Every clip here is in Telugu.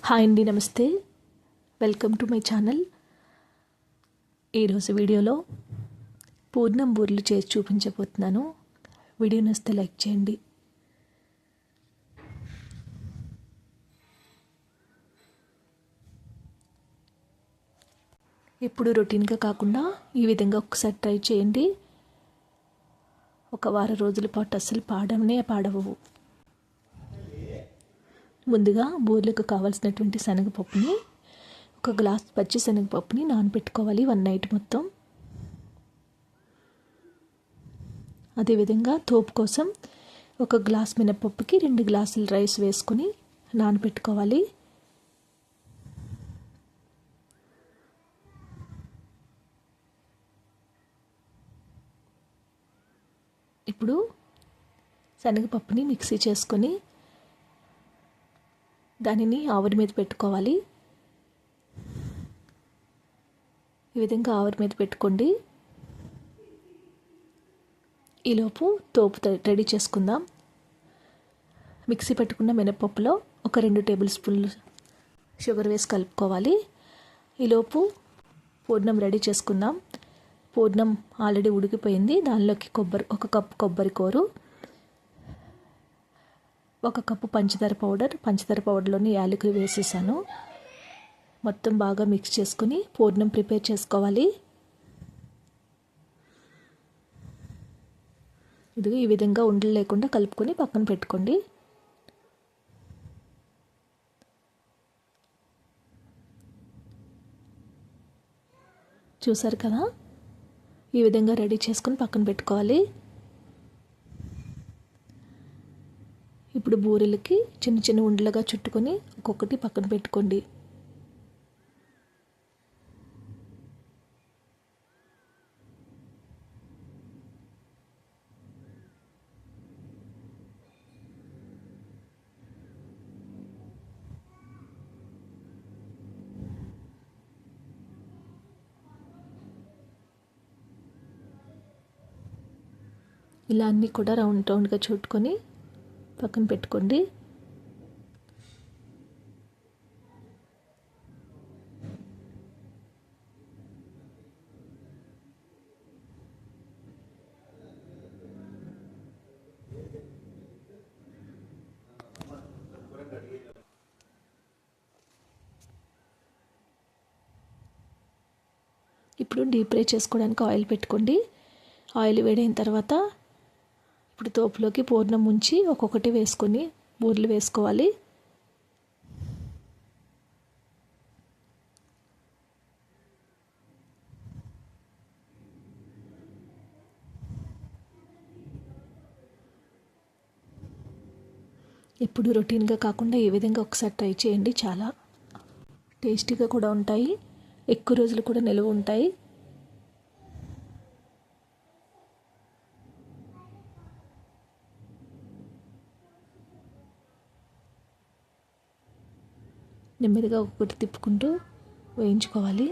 హాయ్ అండి, నమస్తే. Welcome to my channel. ఈరోజు వీడియోలో పూర్ణం బూరెలు చేసి చూపించబోతున్నాను. వీడియో నచ్చితే లైక్ చేయండి. ఎప్పుడు రొటీన్గా కాకుండా ఈ విధంగా ఒకసారి ట్రై చేయండి. ఒక వారం రోజుల పాటు అస్సలు పాడవు. ముందుగా బూరెలకు కావాల్సినటువంటి శనగపప్పుని, ఒక గ్లాస్ పచ్చి శనగపప్పుని నానబెట్టుకోవాలి 1 నైట్ మొత్తం. అదేవిధంగా తోపు కోసం ఒక గ్లాస్ మినపప్పుకి 2 గ్లాసులు రైస్ వేసుకొని నానబెట్టుకోవాలి. ఇప్పుడు శనగపప్పుని మిక్సీ చేసుకొని దానిని ఆవిరి మీద పెట్టుకోవాలి. ఈ విధంగా ఆవిరి మీద పెట్టుకోండి. ఈలోపు తోపు రెడీ చేసుకుందాం. మిక్సీ పెట్టుకున్న మినపప్పులో ఒక 2 టేబుల్ స్పూన్లు షుగర్ వేసి కలుపుకోవాలి. ఈలోపు పూర్ణం రెడీ చేసుకుందాం. పూర్ణం ఆల్రెడీ ఉడికిపోయింది. దానిలోకి ఒక కప్పు కొబ్బరి కూర, 1 కప్పు పంచదార పౌడర్లోని యాలకులు వేసేసాను. మొత్తం బాగా మిక్స్ చేసుకుని పూర్ణం ప్రిపేర్ చేసుకోవాలి. ఇది ఈ విధంగా ఉండలు లేకుండా కలుపుకొని పక్కన పెట్టుకోండి. చూసారు కదా, ఈ విధంగా రెడీ చేసుకొని పక్కన పెట్టుకోవాలి. ఇప్పుడు బూరెలకి చిన్న చిన్న ఉండలుగా చుట్టుకొని ఒక్కొక్కటి పక్కన పెట్టుకోండి. ఇలా అన్నీ కూడా రౌండ్గా చుట్టుకొని పక్కన పెట్టుకోండి. ఇప్పుడు డీప్ ఫ్రై చేసుకోవడానికి ఆయిల్ పెట్టుకోండి. ఆయిల్ వేడైన తర్వాత ఇప్పుడు తోపులోకి పూర్ణం ముంచి ఒక్కొక్కటి వేసుకొని బూరెలు వేసుకోవాలి. ఎప్పుడు రొటీన్గా కాకుండా ఈ విధంగా ఒకసారి ట్రై చేయండి. చాలా టేస్టీగా కూడా ఉంటాయి, ఎక్కువ రోజులు కూడా నిలువ ఉంటాయి. నెమ్మదిగా ఒక్కొక్కటి తిప్పుకుంటూ వేయించుకోవాలి.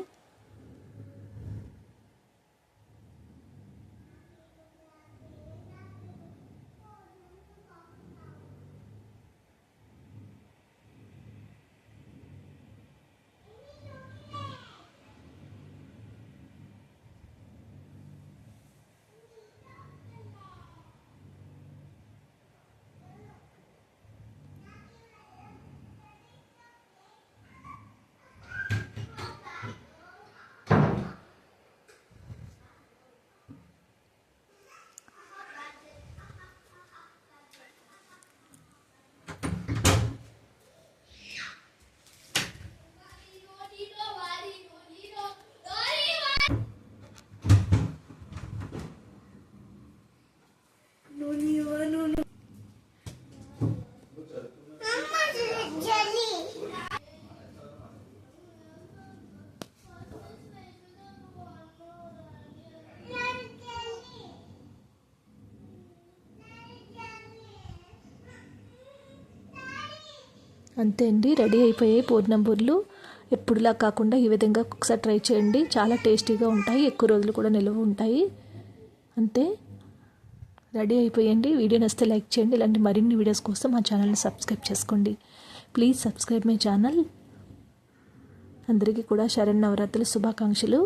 అంతే అండి, రెడీ అయిపోయాయి పూర్ణం బూరెలు. ఎప్పుడులా కాకుండా ఈ విధంగా ఒకసారి ట్రై చేయండి. చాలా టేస్టీగా ఉంటాయి, ఎక్కువ రోజులు కూడా నిలువ ఉంటాయి. అంతే, రెడీ అయిపోయండి. వీడియో నచ్చితే లైక్ చేయండి. ఇలాంటి మరిన్ని వీడియోస్ కోసం మా ఛానల్ని సబ్స్క్రైబ్ చేసుకోండి. Please subscribe my channel. అందరికీ కూడా శరన్నవరాత్రుల శుభాకాంక్షలు.